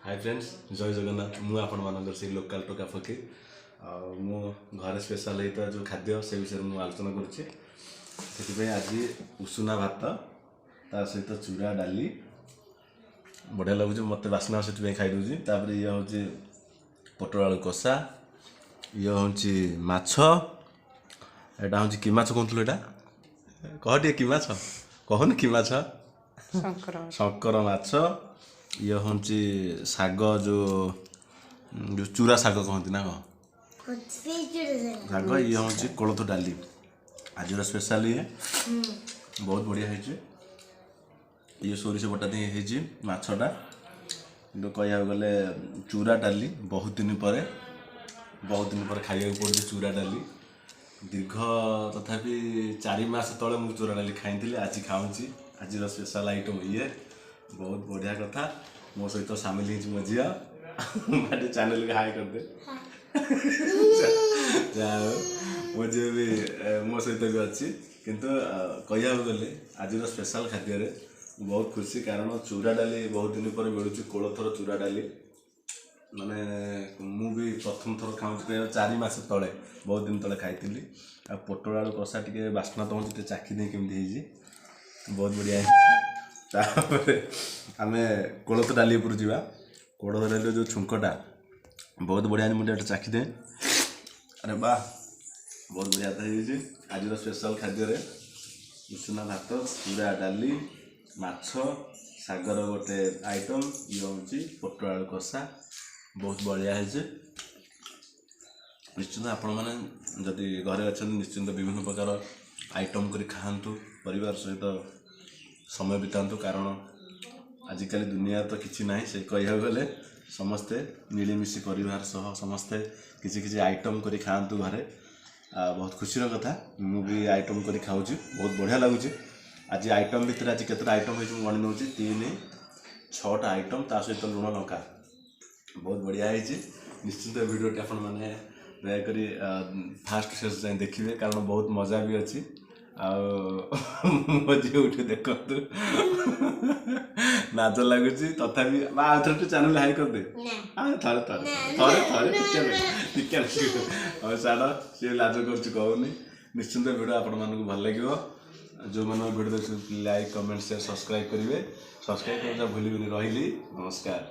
Hi friends, जय जगन्नाथ। मु आपण मानकर से लोकल टोका फकीर मो घर स्पेशल होता जो खाद्य से विषय में आलोचना करुँचे। आज उषुना भात ता सहित चूड़ा डाली बढ़िया लगुच मत बास्ना से खाई दूसरी। तापर ये हूँ पोटल आलू कषा, ये हूँ माछ, एटा हूँ कि माछ कहूँ यहाँ कह टे कि माछ कहन कि माछ शंकर माछ, ये हूँ शाग जो चूरा शाग कहती ना कौन शाग, ये हूँ कोलथ डाली। आज स्पेशल ये बहुत बढ़िया है। ये सोरिष बटा दी माछटा कि कह गले चूरा डाली बहुत दिन पर खाया पड़े। चूरा डाली दीर्घ तथापि 4 मास तले मुझे चूरा डाली खाई आज खाऊँ। आज स्पेशल आइटम ये बहुत बढ़िया कथा। मो सहित सामिल हो मो झी बाटे चैनल को हाई कर दे मो झी भी मो सहित भी अच्छी। किंतु कह गले आज स्पेशल खाद्य बहुत खुशी, कारण चूरा डाली बहुत दिन पर मिलूँ। कोलथर चूरा डाली माने मु भी प्रथम थर खाऊँ 4 मास तले बहुत दिन तले खाई। आ पोटल आलू कषा टे बास्ना तो मुझे चाखी दे केमती बहुत बढ़िया है। आम कोलथ डाली उपर जा। कोलथ डाली जो छुंकटा बहुत बढ़िया मुझे चाखी दे। अरे वाह बहुत बढ़िया है। आज स्पेशल खाद्य उषुना भात, चूड़ा डाली, माछ, सागर गोटे आइटम, ये हूँ पोटल आलू कषा बहुत बढ़िया है। निश्चिंत आपण मैंने जदि घरे अच्छा निश्चिंत विभिन्न प्रकार आइटम कर खातु, परिवार सहित समय बितातु। कारण आजिकल दुनिया तो किसी ना से कह गले समस्ते मिलमिशि परिवार सह समस्ते किसी किसी आइटम कर खातु घरे। बहुत खुशी कथा। मु भी आइटम कर खाऊँ, बहुत बढ़िया लगुच। आज आइटम भितर आज केतटा आइटम हो गणी नौ 3-6टा आइटम ता सहित लुण लंका बहुत बढ़िया है। निश्चिंत वीडियोटी आपण मैंने दयाकोरी फास्ट शेष जाए देखिए, कारण बहुत मजा भी अच्छी। मजे उठे देखु नाच लगुच तथापि थे चैनल हाई कर दे थे थे थे छाड़ सी लाज कर कहूनी। निश्चिंत वीडियो आपण मानक भल लगे। जो मैंने वीडियो देख लाइक कमेंट शेयर सब्सक्राइब करेंगे। सब्सक्राइब करना भूल रही। नमस्कार।